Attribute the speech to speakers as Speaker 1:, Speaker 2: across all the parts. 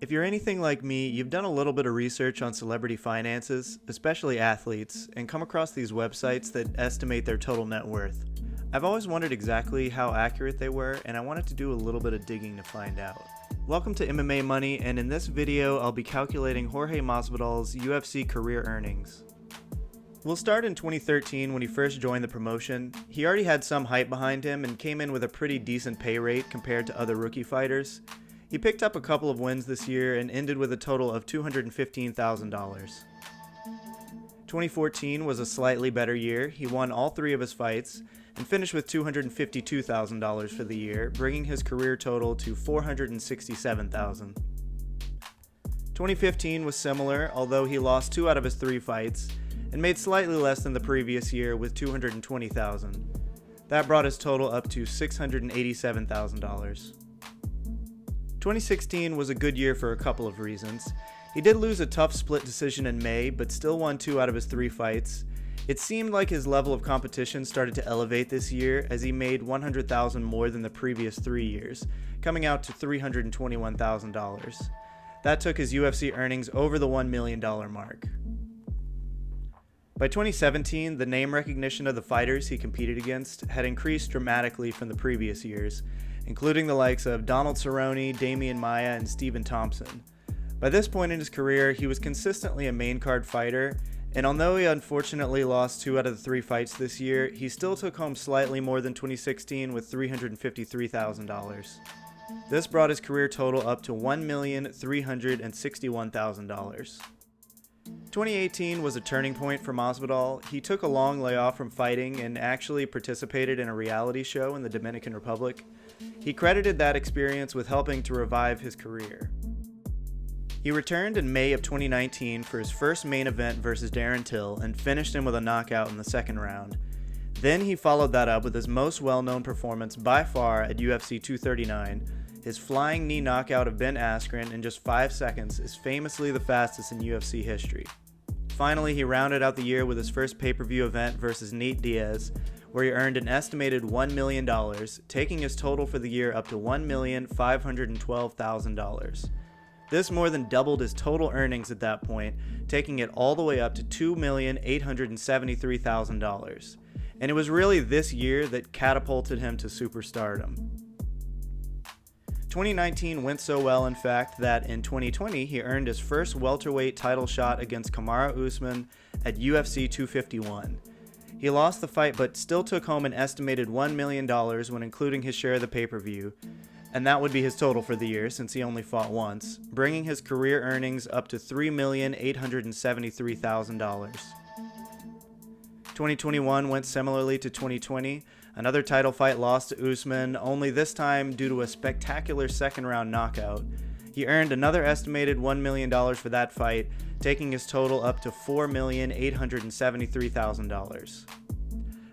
Speaker 1: If you're anything like me, you've done a little bit of research on celebrity finances, especially athletes, and come across these websites that estimate their total net worth. I've always wondered exactly how accurate they were, and I wanted to do a little bit of digging to find out. Welcome to MMA Money, and in this video, I'll be calculating Jorge Masvidal's UFC career earnings. We'll start in 2013 when he first joined the promotion. He already had some hype behind him and came in with a pretty decent pay rate compared to other rookie fighters. He picked up a couple of wins this year and ended with a total of $215,000. 2014 was a slightly better year. He won all three of his fights and finished with $252,000 for the year, bringing his career total to $467,000. 2015 was similar, although he lost 2 out of his 3 fights and made slightly less than the previous year with $220,000. That brought his total up to $687,000. 2016 was a good year for a couple of reasons. He did lose a tough split decision in May, but still won 2 out of his 3 fights. It seemed like his level of competition started to elevate this year as he made $100,000 more than the previous 3 years, coming out to $321,000. That took his UFC earnings over the $1 million mark. By 2017, the name recognition of the fighters he competed against had increased dramatically from the previous years, including the likes of Donald Cerrone, Damian Maia, and Stephen Thompson. By this point in his career, he was consistently a main card fighter, and although he unfortunately lost 2 out of the 3 fights this year, he still took home slightly more than 2016 with $353,000. This brought his career total up to $1,361,000. 2018 was a turning point for Masvidal. He took a long layoff from fighting and actually participated in a reality show in the Dominican Republic. He credited that experience with helping to revive his career. He returned in May of 2019 for his first main event versus Darren Till and finished him with a knockout in the second round. Then he followed that up with his most well-known performance by far at UFC 239. His flying knee knockout of Ben Askren in just 5 seconds is famously the fastest in UFC history. Finally, he rounded out the year with his first pay-per-view event versus Nate Diaz, where he earned an estimated $1 million, taking his total for the year up to $1,512,000. This more than doubled his total earnings at that point, taking it all the way up to $2,873,000. And it was really this year that catapulted him to superstardom. 2019 went so well, in fact, that in 2020 he earned his first welterweight title shot against Kamaru Usman at UFC 251. He lost the fight but still took home an estimated $1 million when including his share of the pay-per-view, and that would be his total for the year since he only fought once, bringing his career earnings up to $3,873,000. 2021 went similarly to 2020. Another title fight lost to Usman, only this time due to a spectacular second-round knockout. He earned another estimated $1 million for that fight, taking his total up to $4,873,000.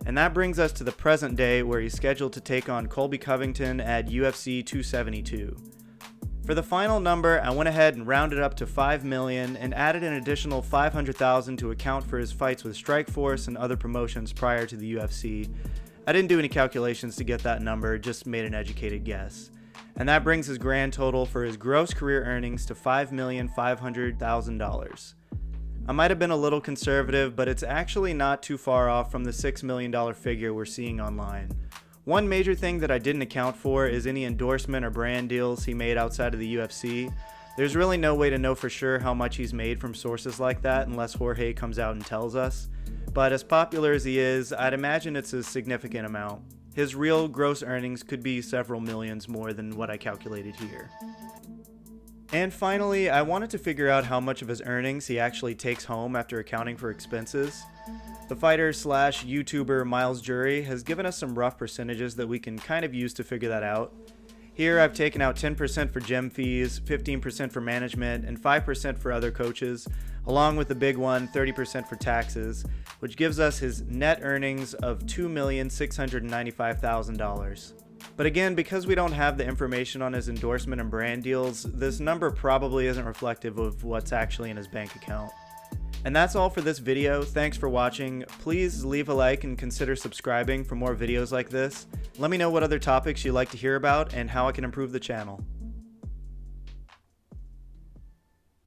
Speaker 1: And that brings us to the present day, where he's scheduled to take on Colby Covington at UFC 272. For the final number, I went ahead and rounded up to $5 million and added an additional $500,000 to account for his fights with Strikeforce and other promotions prior to the UFC. I didn't do any calculations to get that number, just made an educated guess. And that brings his grand total for his gross career earnings to $5,500,000. I might have been a little conservative, but it's actually not too far off from the $6 million figure we're seeing online. One major thing that I didn't account for is any endorsement or brand deals he made outside of the UFC. There's really no way to know for sure how much he's made from sources like that unless Jorge comes out and tells us. But as popular as he is, I'd imagine it's a significant amount. His real gross earnings could be several millions more than what I calculated here. And finally, I wanted to figure out how much of his earnings he actually takes home after accounting for expenses. The fighter/YouTuber Miles Jury has given us some rough percentages that we can kind of use to figure that out. Here I've taken out 10% for gym fees, 15% for management, and 5% for other coaches, along with the big one, 30% for taxes, which gives us his net earnings of $2,695,000. But again, because we don't have the information on his endorsement and brand deals, this number probably isn't reflective of what's actually in his bank account. And that's all for this video. Thanks for watching. Please leave a like and consider subscribing for more videos like this. Let me know what other topics you'd like to hear about and how I can improve the channel.